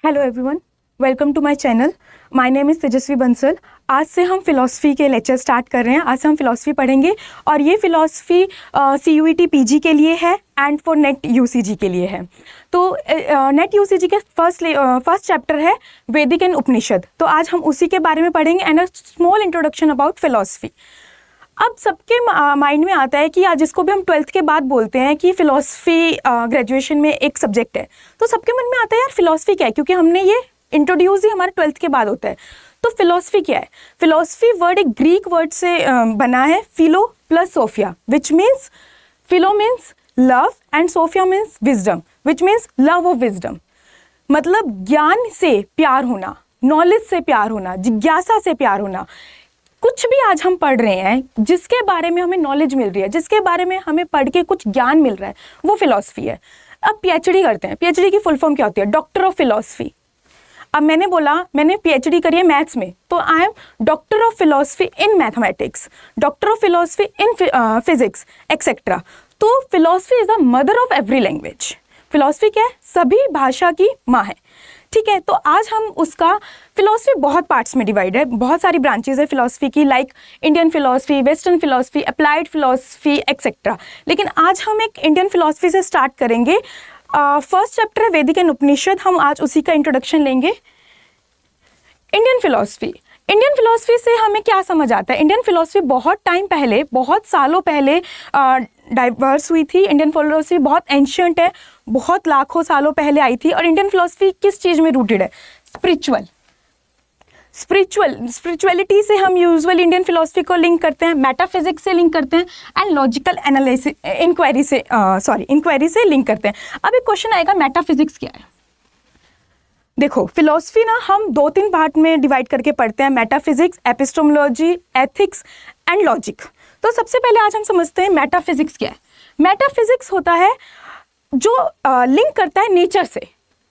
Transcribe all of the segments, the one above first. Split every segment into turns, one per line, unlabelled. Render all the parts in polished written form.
Hello everyone, welcome to my channel. My name is Tejasvi Bansal. आज से हम फ़िलॉसफ़ी के लेक्चर स्टार्ट कर रहे हैं। आज से हम फ़िलॉसफ़ी पढ़ेंगे और ये फ़िलॉसफ़ी CUET PG के लिए है एंड फॉर नेट UCG के लिए है। तो नेट UCG के फर्स्ट चैप्टर है वैदिक एंड उपनिषद। तो आज हम उसी के बारे में पढ़ेंगे and a small introduction about philosophy. अब सबके माइंड में आता है कि आज जिसको भी हम 12th के बाद बोलते हैं कि फ़िलॉसफ़ी ग्रेजुएशन में एक सब्जेक्ट है, तो सबके मन में आता है यार फ़िलॉसफ़ी क्या है, क्योंकि हमने ये इंट्रोड्यूस ही हमारे 12th के बाद होता है। तो फ़िलॉसफ़ी क्या है? फ़िलॉसफ़ी वर्ड एक ग्रीक वर्ड से बना है, philo plus sophia, which means philo means love and sophia means wisdom, which means love of wisdom. मतलब ज्ञान से प्यार होना, नॉलेज से प्यार होना, जिज्ञासा से प्यार होना। कुछ भी आज हम पढ़ रहे हैं जिसके बारे में हमें नॉलेज मिल रही है, जिसके बारे में हमें पढ़ के कुछ ज्ञान मिल रहा है, वो फिलॉसफी है। अब PhD करते हैं, PhD की फुल फॉर्म क्या होती है? Doctor of philosophy. अब मैंने बोला मैंने PhD करी है मैथ्स में, तो I am doctor of philosophy in mathematics, doctor of philosophy in physics etcetera. तो philosophy is the mother of every language. Philosophy क्या है? सभी भाषा की माँ है। ठीक है, तो आज हम उसका फिलॉसफी बहुत पार्ट्स में डिवाइड है, बहुत सारी ब्रांचेज है फिलॉसफी की, like Indian philosophy, western philosophy, applied philosophy etcetera. लेकिन आज हम एक इंडियन फिलॉसफी से स्टार्ट करेंगे। फर्स्ट चैप्टर है वैदिक एंड उपनिषद, हम आज उसी का इंट्रोडक्शन लेंगे। इंडियन फिलॉसफी से हमें क्या समझ आता है? इंडियन फिलॉसफी बहुत टाइम पहले, बहुत सालों पहले डाइवर्स हुई थी। इंडियन फिलॉसफी बहुत एंशियंट है, बहुत लाखों सालों पहले आई थी। और इंडियन फिलॉसफी किस चीज़ में रूटेड है? स्पिरिचुअलिटी से हम यूजुअल इंडियन फिलॉसफी को लिंक करते हैं, मेटाफिजिक्स से लिंक करते हैं एंड लॉजिकल एनालिसिस इंक्वायरी से लिंक करते हैं। अब एक क्वेश्चन आएगा, मेटाफिजिक्स क्या है? देखो, फिलॉसफी ना हम 2-3 पार्ट में डिवाइड करके पढ़ते हैं, metaphysics, epistemology, ethics and logic. तो सबसे पहले आज हम समझते हैं मेटाफिजिक्स क्या है। मेटाफिजिक्स होता है जो लिंक करता है नेचर से,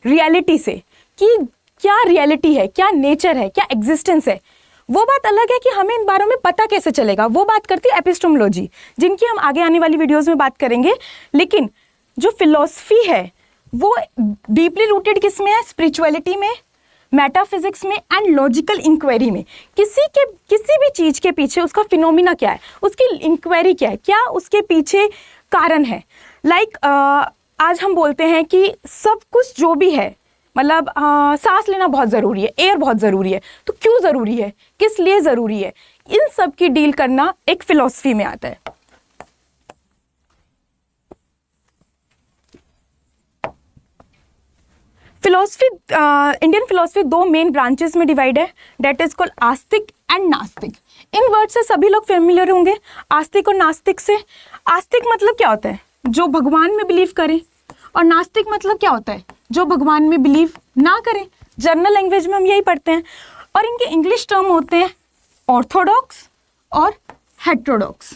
रियलिटी से, कि क्या रियलिटी है, क्या नेचर है, क्या एग्जिस्टेंस है। वो बात अलग है कि हमें इन बारों में पता कैसे चलेगा, वो बात करती है एपिस्टेमोलॉजी, जिनकी हम आगे आने वाली वीडियोज़ में बात करेंगे। लेकिन जो फिलॉसफी है वो डीपली रूटेड किस में है? स्पिरिचुअलिटी में, मेटाफिजिक्स में एंड लॉजिकल इंक्वायरी में। किसी भी चीज़ के पीछे उसका फिनोमिना क्या है, उसकी इंक्वायरी क्या है, क्या उसके पीछे कारण है। लाइक आज हम बोलते हैं कि सब कुछ जो भी है, मतलब सांस लेना बहुत ज़रूरी है, एयर बहुत ज़रूरी है, तो क्यों ज़रूरी है, किस लिए ज़रूरी है, इन सब की डील करना एक फिलॉसफी में आता है। इंडियन फिलॉसफी 2 मेन ब्रांचेस में डिवाइड है, date is called Astik and नास्तिक। इन वर्ड से सभी लोग फेमिलियर होंगे, आस्तिक और नास्तिक से। आस्तिक मतलब क्या होता है? जो भगवान में बिलीव करे। और नास्तिक मतलब क्या होता है? जो भगवान में बिलीव ना करे। जनरल लैंग्वेज में हम यही पढ़ते हैं। और इनके इंग्लिश टर्म होते हैं ऑर्थोडॉक्स और हेटेरोडॉक्स।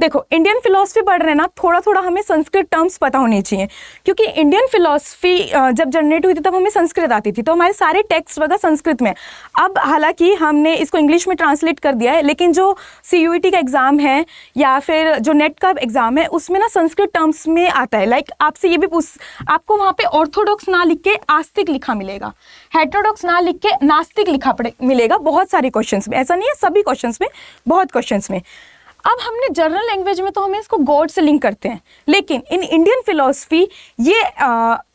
देखो, इंडियन फिलॉसफी पढ़ रहे हैं ना, थोड़ा थोड़ा हमें संस्कृत टर्म्स पता होने चाहिए, क्योंकि इंडियन फिलॉसफी जब जनरेट हुई थी तब हमें संस्कृत आती थी, तो हमारे सारे टेक्स्ट वगैरह संस्कृत में। अब हालांकि हमने इसको इंग्लिश में ट्रांसलेट कर दिया है, लेकिन जो CUET का एग्ज़ाम है या फिर जो नेट का एग्ज़ाम है, उसमें ना संस्कृत टर्म्स में आता है। लाइक आपसे ये भी आपको वहाँ पर ऑर्थोडॉक्स ना लिख के आस्तिक लिखा मिलेगा, हेटेरोडॉक्स ना लिख के नास्तिक लिखा मिलेगा, बहुत सारे क्वेश्चन में। ऐसा नहीं है सभी क्वेश्चन में, बहुत क्वेश्चन में। अब हमने जनरल लैंग्वेज में तो हमें इसको गॉड से लिंक करते हैं, लेकिन इन इंडियन फिलॉसफी ये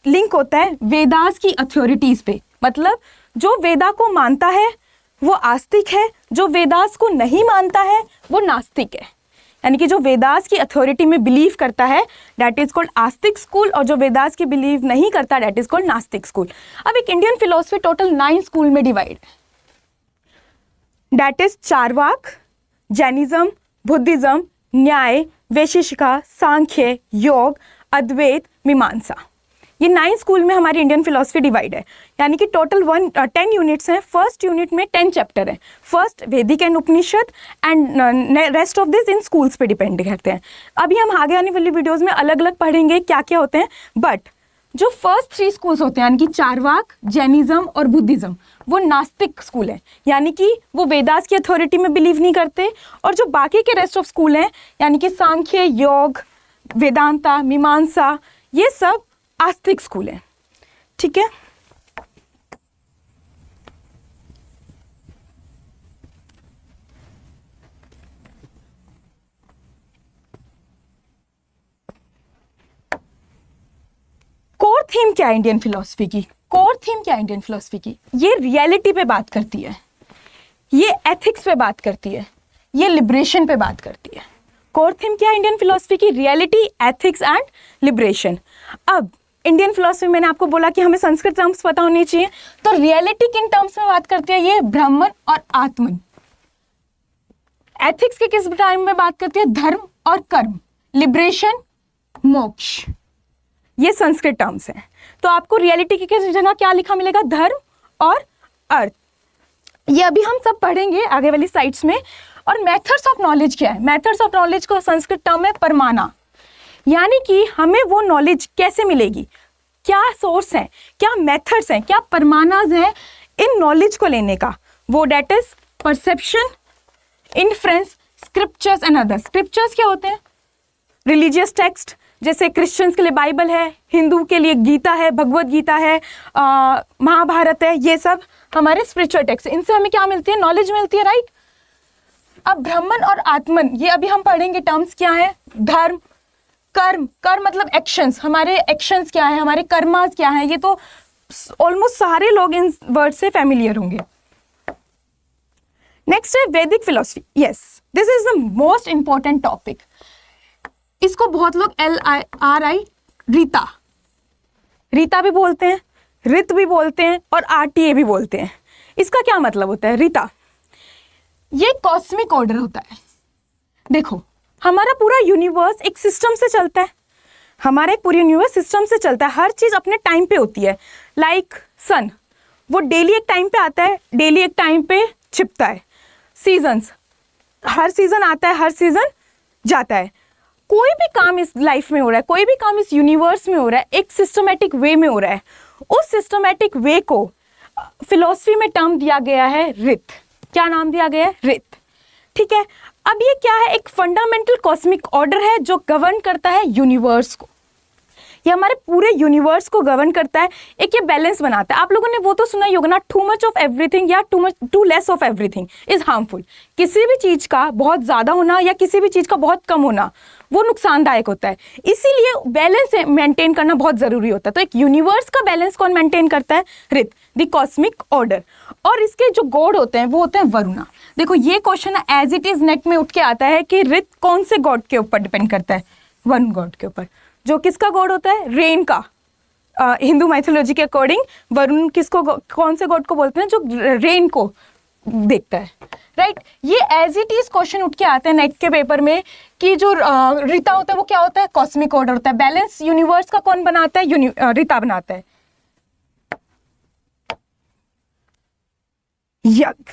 लिंक होता है वेदास की अथॉरिटीज़ पे। मतलब जो वेदा को मानता है वो आस्तिक है, जो वेदास को नहीं मानता है वो नास्तिक है। यानी कि जो वेदास की अथॉरिटी में बिलीव करता है that is called Astik school, और जो वेदास की बिलीव नहीं करता that is called Nastik school. अब एक इंडियन फिलॉसफी टोटल 9 स्कूल में divide, that is Charvak, Jainism, Buddhism, Nyaya, Vaisheshika, सांख्य, योग, अद्वैत, मीमांसा। ये 9 स्कूल में हमारी इंडियन फिलॉसफी डिवाइड है। यानी कि टोटल 10 यूनिट्स हैं। फर्स्ट यूनिट में 10 चैप्टर हैं। फर्स्ट वैदिक and Upanishad and rest of this in schools पे डिपेंड करते हैं। अभी हम आगे आने वाली वीडियोज़ में अलग अलग पढ़ेंगे क्या क्या होते हैं, बट जो फर्स्ट 3 स्कूल्स होते हैं, यानी कि चारवाक, जैनिज्म और बुद्धिज्म, वो नास्तिक स्कूल है। यानी कि वो वेदास की अथॉरिटी में बिलीव नहीं करते। और जो बाकी के रेस्ट ऑफ स्कूल हैं, यानी कि सांख्य, योग, वेदांता, मीमांसा, ये सब आस्तिक स्कूल है। ठीक है। थीम क्या है इंडियन फिलॉसफी की? कोर थीम क्या है इंडियन फिलॉसफी की? ये रियलिटी पे बात करती है, ये एथिक्स पे बात करती है, ये लिबरेशन पे बात करती है। कोर थीम क्या है इंडियन फिलॉसफी की? Reality, ethics and liberation. अब इंडियन फिलॉसफी, मैंने आपको बोला कि हमें संस्कृत टर्म्स पता होनी चाहिए, तो रियलिटी किन टर्म्स में बात करती है? ये ब्राह्मण और आत्मन। एथिक्स के किस टाइम में बात करती है? धर्म और कर्म, लिबरेशन, मोक्ष। ये संस्कृत टर्म्स हैं। तो आपको रियलिटी की किस जगह क्या लिखा मिलेगा? धर्म और अर्थ। ये अभी हम सब पढ़ेंगे आगे वाली साइड्स में। और मेथड्स ऑफ नॉलेज क्या है? मेथड्स ऑफ नॉलेज को संस्कृत टर्म है परमाना, यानी कि हमें वो नॉलेज कैसे मिलेगी, क्या सोर्स है, क्या मेथड्स हैं, क्या परमानाज हैं इन नॉलेज को लेने का। वो that is perception, inference, scriptures and others. Scriptures क्या होते हैं? रिलीजियस टेक्स्ट, जैसे क्रिश्चियंस के लिए बाइबल है, हिंदू के लिए गीता है, भगवत गीता है, महाभारत है, ये सब हमारे स्पिरिचुअल टेक्स्ट। इनसे हमें क्या मिलती है? नॉलेज मिलती है, राइट। अब ब्राह्मण और आत्मन, ये अभी हम पढ़ेंगे टर्म्स क्या है। धर्म, कर्म, कर्म मतलब एक्शंस, हमारे एक्शंस क्या है, हमारे कर्मास क्या है, ये तो ऑलमोस्ट सारे लोग इन वर्ड से फैमिलियर होंगे। नेक्स्ट है वैदिक philosophy. Yes, this is the most important topic. इसको बहुत लोग LIRI, रीता, रीता भी बोलते हैं, रित भी बोलते हैं और RTA भी बोलते हैं। इसका क्या मतलब होता है? रीता, ये कॉस्मिक ऑर्डर होता है। देखो, हमारा पूरा यूनिवर्स एक सिस्टम से चलता है, हमारा एक पूरा यूनिवर्स सिस्टम से चलता है, हर चीज अपने टाइम पे होती है। लाइक सन, वो डेली एक टाइम पे आता है, डेली एक टाइम पे छिपता है। सीजन्स, हर सीजन आता है, हर सीजन जाता है। कोई भी काम इस लाइफ में हो रहा है, कोई भी काम इस यूनिवर्स में हो रहा है, एक सिस्टमेटिक वे में हो रहा है। उस सिस्टमेटिक वे को फिलॉसफी में टर्म दिया गया है रित। क्या नाम दिया गया है? रित। ठीक है। अब ये क्या है? एक फंडामेंटल कॉस्मिक ऑर्डर है जो गवर्न करता है यूनिवर्स को, ये हमारे पूरे यूनिवर्स को गवर्न करता है। एक ये बैलेंस बनाता है। आप लोगों ने वो तो सुना ही होगा ना, टू मच ऑफ एवरीथिंग या too less of everything is harmful. किसी भी चीज का बहुत ज्यादा होना या किसी भी चीज का बहुत कम होना वो नुकसानदायक होता है। इसीलिए बैलेंस मेंटेन करना बहुत जरूरी होता है। तो एक यूनिवर्स का बैलेंस कौन मेंटेन करता है? रित, द कॉस्मिक ऑर्डर। और इसके जो गॉड होते हैं वो होते हैं वरुणा। देखो, ये question as it is NET में उठ के आता है कि रित कौन से गॉड के ऊपर डिपेंड करता है? वरुण गॉड के ऊपर, जो किसका गॉड होता है? रेन का। हिंदू माइथोलॉजी के अकॉर्डिंग वरुण किसको, कौन से गॉड को बोलते हैं? जो रेन को देखता है, राइट। ये एज इट इज क्वेश्चन उठ के आते हैं नेट के पेपर में कि जो रीता होता है वो क्या होता है? कॉस्मिक ऑर्डर होता है। बैलेंस यूनिवर्स का कौन बनाता है? रीता बनाता है। यज्ञ,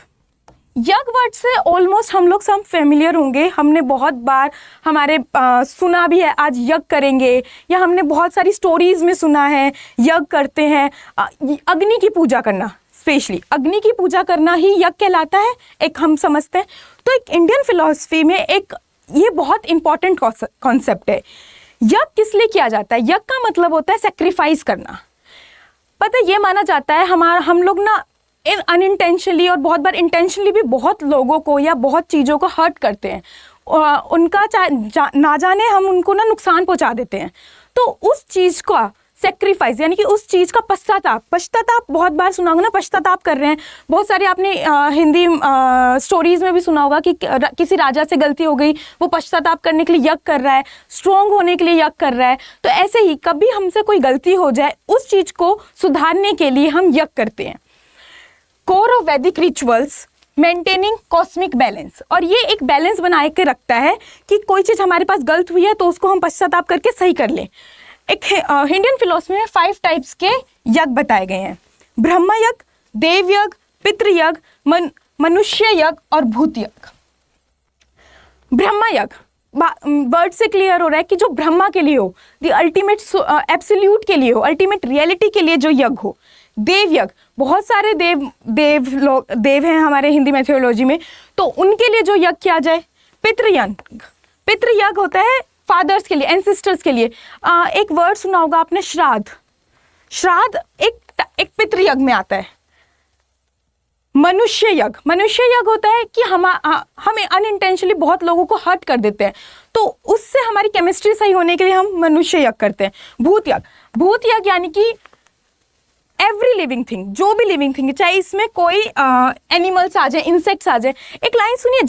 यज्ञ वर्ड से ऑलमोस्ट हम लोग सब फेमिलियर होंगे। हमने बहुत बार हमारे सुना भी है, आज यज्ञ करेंगे, या हमने बहुत सारी स्टोरीज में सुना है यज्ञ करते हैं। अग्नि की पूजा करना, स्पेशली अग्नि की पूजा करना ही यज्ञ कहलाता है, एक हम समझते हैं। तो एक इंडियन फिलॉसफी में एक ये बहुत इंपॉर्टेंट कॉन्सेप्ट है। यज्ञ किस लिए किया जाता है? यज्ञ का मतलब होता है सेक्रीफाइस करना। पता है, ये माना जाता है हम लोग ना अनइंटेंशनली और बहुत बार इंटेंशनली भी बहुत लोगों को या बहुत चीज़ों को हर्ट करते हैं। उनका ना जाने हम उनको ना नुकसान पहुंचा देते हैं। तो उस चीज़ का सेक्रीफाइस, यानी कि उस चीज़ का पश्चाताप बहुत बार सुना होगा ना, पश्चाताप कर रहे हैं। बहुत सारे आपने हिंदी स्टोरीज में भी सुना होगा कि किसी राजा से गलती हो गई, वो पश्चाताप करने के लिए यज्ञ कर रहा है, स्ट्रॉन्ग होने के लिए यज्ञ कर रहा है। तो ऐसे ही कभी हमसे कोई गलती हो जाए, उस चीज़ को सुधारने के लिए हम यज्ञ करते हैं। कोर ऑफ वैदिक रिचुअल्स मेंटेनिंग कॉस्मिक बैलेंस, और ये एक बैलेंस बना के रखता है कि कोई चीज़ हमारे पास गलत हुई है तो उसको हम पश्चाताप करके सही कर लें। एक इंडियन फिलॉसफी में 5 टाइप्स के यज्ञ बताए गए हैं: ब्रह्म यज्ञ, देव यज्ञ, पितृ यज्ञ, मनुष्य यज्ञ और भूत यज्ञ। ब्रह्म यज्ञ, वर्ड से क्लियर हो रहा है कि जो ब्रह्मा के लिए हो, द अल्टीमेट एब्सोल्यूट के लिए हो, अल्टीमेट रियलिटी के लिए जो यज्ञ हो। देव यज्ञ, बहुत सारे देव हैं हमारे हिंदी मैथोलॉजी में, तो उनके लिए जो यज्ञ किया जाए। पितृ यज्ञ होता है फादर्स के लिए, एंसेस्टर्स के लिए। एक वर्ड सुना होगा आपने, श्राद्ध। श्राद्ध एक पितृ यज्ञ में आता है। मनुष्य यज्ञ होता है कि हमें अनइंटेंशनली बहुत लोगों को हर्ट कर देते हैं, तो उससे हमारी केमिस्ट्री सही होने के लिए हम मनुष्य यज्ञ करते हैं। भूत यज्ञ, भूत यज्ञ यानी कि एवरी लिविंग थिंग, जो भी लिविंग थिंग, चाहे इसमें कोई एनिमल्स आ जाए, इंसेक्ट्स आ जाए। एक लाइन सुनिए,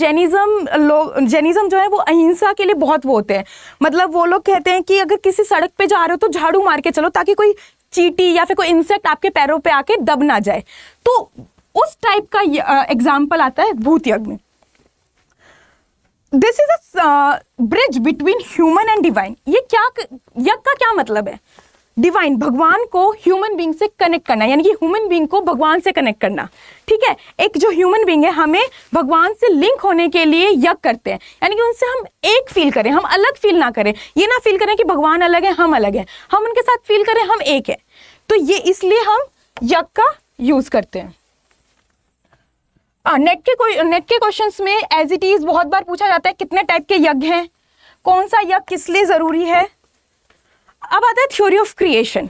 जैनिज्म जो है वो अहिंसा के लिए बहुत वो होते हैं। मतलब वो लोग कहते हैं कि अगर किसी सड़क पे जा रहे हो तो झाड़ू मार के चलो, ताकि कोई चींटी या फिर कोई इंसेक्ट आपके पैरों पे आके दब ना जाए। तो उस टाइप का एग्जाम्पल आता है भूत यज्ञ में। This is a bridge between human and divine. ये क्या यज्ञ का क्या मतलब है? डिवाइन, भगवान को ह्यूमन बीइंग से कनेक्ट करना, यानी कि ह्यूमन बीइंग को भगवान से कनेक्ट करना। ठीक है, एक जो ह्यूमन बीइंग है, हमें भगवान से लिंक होने के लिए यज्ञ करते हैं, यानी कि उनसे हम एक फील करें, हम अलग फील ना करें। ये ना फील करें कि भगवान अलग है, हम अलग हैं, हम उनके साथ फील करें हम एक है। तो ये इसलिए हम यज्ञ का यूज करते हैं। नेट के क्वेश्चंस में एज इट इज बहुत बार पूछा जाता है कितने टाइप के यज्ञ हैं, कौन सा यज्ञ किस लिए जरूरी है। अब आता है theory of creation.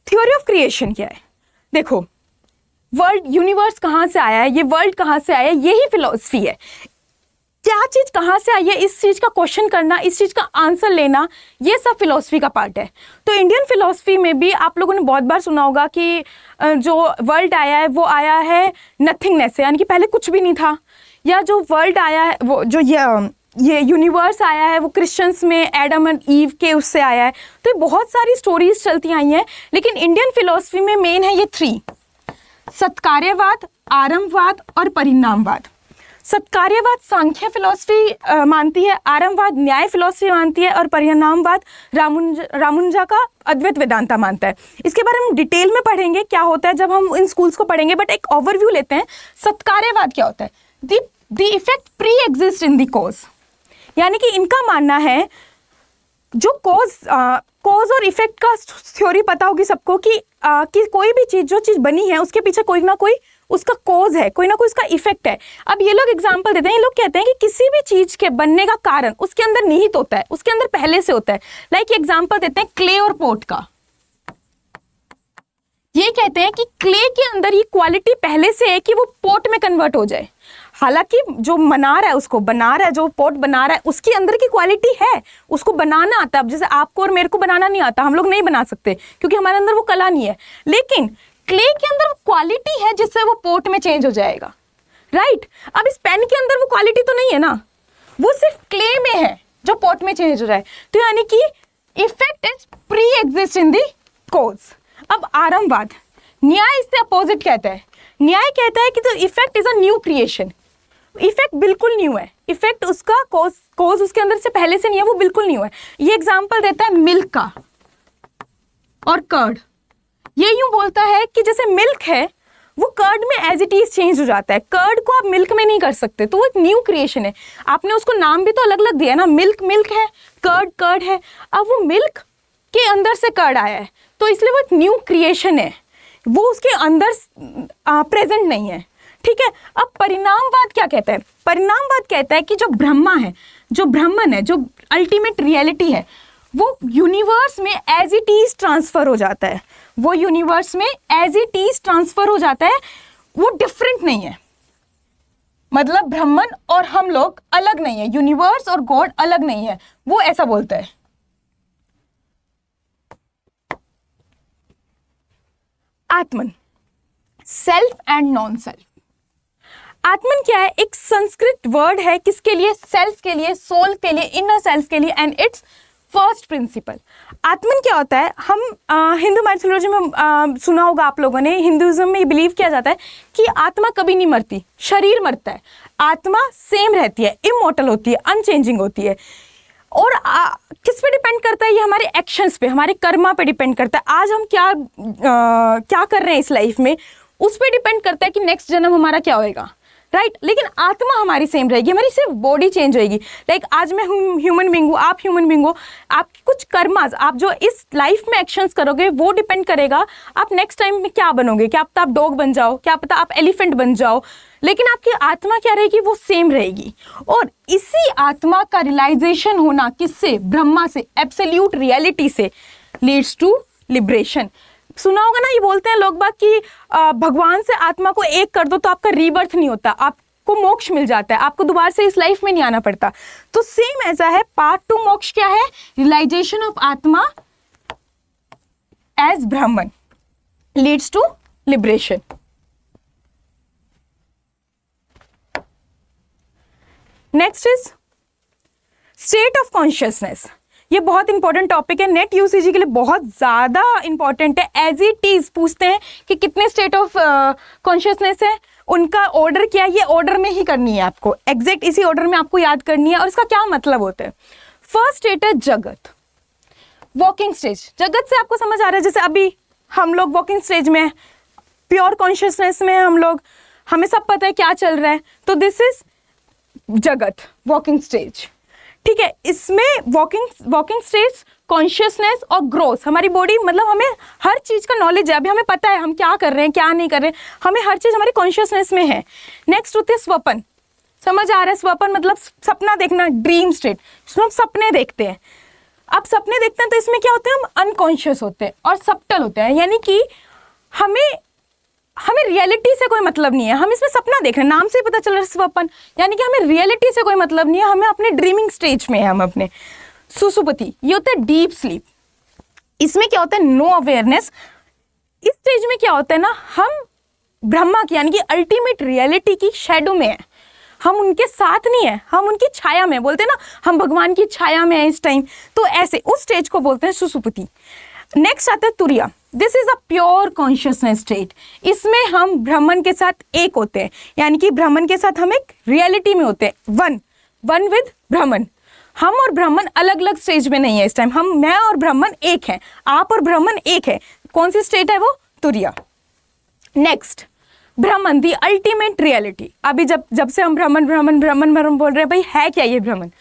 Theory of creation क्या है? देखो, वर्ल्ड, यूनिवर्स कहाँ से आया है, ये वर्ल्ड कहाँ से आया है, यही फिलॉसफी है। क्या चीज कहाँ से आई है, इस चीज का क्वेश्चन करना, इस चीज का आंसर लेना, ये सब फिलॉसफी का पार्ट है। तो इंडियन फिलॉसफी में भी आप लोगों ने बहुत बार सुना होगा कि जो वर्ल्ड आया है वो आया है नथिंगनेस से, यानी कि पहले कुछ भी नहीं था। या जो वर्ल्ड आया है, वो जो ये यूनिवर्स आया है वो क्रिश्चियंस में एडम एंड ईव के उससे आया है। तो ये बहुत सारी स्टोरीज चलती आई हैं, लेकिन इंडियन फिलॉसफी में मेन है ये 3: सत्कार्यवाद, आरंभवाद और परिणामवाद। सत्कार्यवाद सांख्य फिलॉसफी मानती है, आरंभवाद न्याय फिलॉसफी मानती है और परिणामवाद रामानुजा का अद्वैत वेदांता मानता है। इसके बारे में डिटेल में पढ़ेंगे क्या होता है जब हम इन स्कूल्स को पढ़ेंगे, बट एक ओवरव्यू लेते हैं। सत्कार्यवाद क्या होता है? The effect pre exist in the cause, यानी कि इनका मानना है जो कॉज और इफेक्ट का थ्योरी पता होगी सबको कि कोई भी चीज, जो चीज बनी है उसके पीछे कोई ना कोई उसका कॉज है, कोई ना कोई उसका इफेक्ट है। अब ये लोग एग्जांपल देते हैं, ये लोग कहते हैं कि किसी भी चीज के बनने का कारण उसके अंदर निहित होता है, उसके अंदर पहले से होता है। लाइक एग्जांपल देते हैं क्ले और पोट का। ये कहते हैं कि क्ले के अंदर ये क्वालिटी पहले से है कि वो पोट में कन्वर्ट हो जाए। हालांकि जो बना रहा है, उसको बना रहा है, जो पोट बना रहा है, उसके अंदर की क्वालिटी है, उसको बनाना आता है। अब जैसे आपको और मेरे को बनाना नहीं आता, हम लोग नहीं बना सकते क्योंकि हमारे अंदर वो कला नहीं है, लेकिन क्ले के अंदर क्वालिटी है जिससे वो पोट में चेंज हो जाएगा। राइट? अब इस पेन के अंदर वो क्वालिटी तो नहीं है ना, वो सिर्फ क्ले में है जो पोट में चेंज हो जाए। तो यानी कि effect is pre exist in the cause. अब आरंभवाद, न्याय इससे अपोजिट कहता है। न्याय कहता है कि तो effect is a new creation. Effect बिल्कुल न्यू है, इफेक्ट उसका कॉज उसके अंदर से पहले से नहीं है, वो बिल्कुल न्यू है। ये एग्जांपल देता है मिल्क का और कर्ड। ये यूं बोलता है कि जैसे मिल्क है वो कर्ड में एज इट इज चेंज हो जाता है, कर्ड को आप मिल्क में नहीं कर सकते, तो वो एक न्यू क्रिएशन है। आपने उसको नाम भी तो अलग अलग दिया ना, मिल्क मिल्क है, कर्ड कर्ड है। अब वो मिल्क के अंदर से कर्ड आया है, तो इसलिए वो एक न्यू क्रिएशन है, वो उसके अंदर प्रेजेंट नहीं है। ठीक है। अब परिणामवाद क्या कहता है? परिणामवाद कहता है कि जो ब्रह्मा है, जो ब्रह्मन है, जो अल्टीमेट रियलिटी है, वो यूनिवर्स में एज इट इज ट्रांसफर हो जाता है। वो यूनिवर्स में एज इट इज ट्रांसफर हो जाता है, वो डिफरेंट नहीं है। मतलब ब्रह्मन और हम लोग अलग नहीं है, यूनिवर्स और गॉड अलग नहीं है, वो ऐसा बोलता है। आत्मन, सेल्फ एंड नॉन सेल्फ। आत्मन क्या है? एक संस्कृत वर्ड है किसके लिए? सेल्फ के लिए, सोल के लिए, इनर सेल्फ के लिए, एंड इट्स फर्स्ट प्रिंसिपल। आत्मन क्या होता है? हम हिंदू माइथोलॉजी में सुना होगा आप लोगों ने, हिंदुइज्म में ये बिलीव किया जाता है कि आत्मा कभी नहीं मरती, शरीर मरता है, आत्मा सेम रहती है, इमॉर्टल होती है, अनचेंजिंग होती है। और किस पे डिपेंड करता है? ये हमारे एक्शंस पे, हमारे कर्मा पे डिपेंड करता है। आज हम क्या कर रहे हैं इस लाइफ में, उस पे डिपेंड करता है कि नेक्स्ट जन्म हमारा क्या होएगा। राइट? लेकिन आत्मा हमारी सेम रहेगी, हमारी सिर्फ बॉडी चेंज होएगी। लाइक आज मैं ह्यूमन बीइंग हूँ, आप ह्यूमन बीइंग हो, आपकी कुछ कर्मास, आप जो इस लाइफ में एक्शंस करोगे वो डिपेंड करेगा आप नेक्स्ट टाइम में क्या बनोगे। क्या पता आप डॉग बन जाओ, क्या पता आप एलिफेंट बन जाओ, लेकिन आपकी आत्मा क्या रहेगी? वो सेम रहेगी। और इसी आत्मा का रियलाइजेशन होना किससे? ब्रह्मा से, एब्सोल्यूट रियलिटी से, लीड्स टू लिबरेशन। सुना होगा ना, ये बोलते हैं लोग बाग कि भगवान से आत्मा को एक कर दो तो आपका रीबर्थ नहीं होता, आप आपको मोक्ष मिल जाता है, आपको दोबारा से इस लाइफ में नहीं आना पड़ता। तो सेम ऐसा है, पार्ट 2 मोक्ष क्या है? Realisation of atma as Brahman leads to liberation. Next is state of consciousness. ये बहुत इंपॉर्टेंट टॉपिक है, नेट यूसीजी के लिए बहुत ज़्यादा इंपॉर्टेंट है। एज इट इज पूछते हैं कि कितने स्टेट ऑफ कॉन्शियसनेस है, उनका ऑर्डर क्या है, ये ऑर्डर में ही करनी है आपको, एग्जैक्ट इसी ऑर्डर में आपको याद करनी है और इसका क्या मतलब होता है। फर्स्ट स्टेट है जगत, वॉकिंग स्टेज। जगत से आपको समझ आ रहा है, जैसे अभी हम लोग वॉकिंग स्टेज में, प्योर कॉन्शियसनेस में हम लोग, हमें सब पता है क्या चल रहा है, तो दिस इज जगत, वॉकिंग स्टेज। ठीक है, इसमें वॉकिंग स्टेज, कॉन्शियसनेस और ग्रोथ, हमारी बॉडी, मतलब हमें हर चीज़ का नॉलेज है, अभी हमें पता है हम क्या कर रहे हैं क्या नहीं कर रहे हैं, हमें हर चीज़ हमारी कॉन्शियसनेस में है। नेक्स्ट होते हैं स्वप्न, समझ आ रहा है? स्वप्न मतलब सपना देखना, ड्रीम स्टेट, इसमें हम सपने देखते हैं। अब सपने देखते हैं तो इसमें क्या होते हैं, हम अनकॉन्शियस होते हैं और सब्टल होते हैं, यानी कि हमें रियलिटी से कोई मतलब नहीं है, हम इसमें सपना देख रहे हैं, नाम से ही पता चल रहा है स्वप्न, यानी कि हमें रियलिटी से कोई मतलब नहीं है, हमें अपने ड्रीमिंग स्टेज में है, हम अपने सुसुप्ति, ये होता है डीप स्लीप। इसमें क्या होता है, नो अवेयरनेस। इस स्टेज में क्या होता है ना, हम ब्रह्मा की यानी कि अल्टीमेट रियलिटी की शैडो में है, हम उनके साथ नहीं है, हम उनकी छाया में, बोलते हैं ना हम भगवान की छाया में है इस टाइम, तो ऐसे उस स्टेज को बोलते हैं सुसुप्ति। नेक्स्ट आता है तुरिया, this is a pure consciousness state. इसमें हम ब्रह्मन के साथ एक होते हैं, यानी कि ब्रह्मन के साथ हम एक रियलिटी में होते हैं, वन विद ब्रह्मन। हम और ब्रह्मन अलग अलग स्टेज में नहीं है इस टाइम, मैं और ब्रह्मन एक हैं, आप और ब्रह्मन एक है। कौन सी स्टेट है वो? तुरिया। Next Brahman, the ultimate reality. अभी जब से हम ब्रह्मन बोल रहे हैं, भाई है क्या ये ब्रह्मन?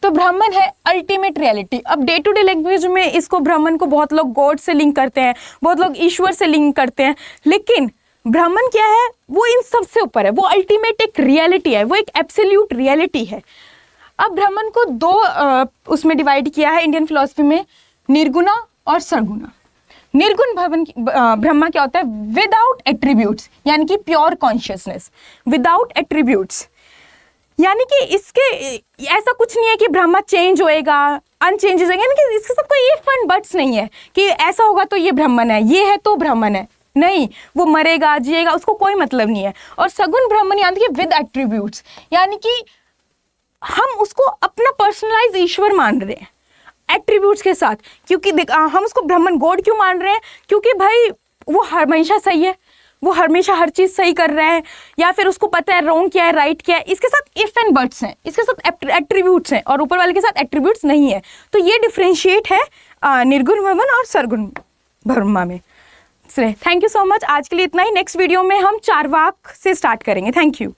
तो ब्रह्मन है अल्टीमेट रियलिटी। अब डे टू डे लैंग्वेज में इसको ब्रह्मन को बहुत लोग गॉड से लिंक करते हैं, बहुत लोग ईश्वर से लिंक करते हैं, लेकिन ब्रह्मन क्या है, वो इन सब से ऊपर है, वो अल्टीमेट एक रियलिटी है, वो एक एब्सोल्यूट रियलिटी है। अब ब्रह्मन को दो उसमें डिवाइड किया है इंडियन फिलॉसफी में, निर्गुणा और सरगुणा। निर्गुण ब्रह्मा क्या होता है? विदाउट एट्रीब्यूट्स, यानी कि प्योर कॉन्शियसनेस विदाउट एट्रीब्यूट्स, यानी कि इसके ऐसा कुछ नहीं है कि ब्रह्मा चेंज होएगा, अनचेंज होएगा, यानी कि इसके सब कोई इफ एंड बट्स नहीं है कि ऐसा होगा तो ये ब्रह्मन है, ये है तो ब्रह्मन है, नहीं, वो मरेगा जिएगा उसको कोई मतलब नहीं है। और सगुण ब्रह्मन यानी कि विद एट्रीब्यूट्स, यानी कि हम उसको अपना पर्सनलाइज ईश्वर मान रहे हैं एट्रीब्यूट्स के साथ, क्योंकि हम उसको ब्रह्मन गॉड क्यों मान रहे हैं? क्योंकि भाई वो हमेशा सही है, वो हमेशा हर चीज़ सही कर रहा है, या फिर उसको पता है रॉन्ग क्या है राइट क्या है। इसके साथ इफ एंड बट्स हैं, इसके साथ एट्रीब्यूट्स हैं, और ऊपर वाले के साथ एट्रीब्यूट्स नहीं है। तो ये डिफ्रेंशिएट है निर्गुण ब्रह्मन और सरगुण ब्रह्मा में। थैंक यू सो मच, आज के लिए इतना ही। नेक्स्ट वीडियो में हम चारवाक से स्टार्ट करेंगे। Thank you.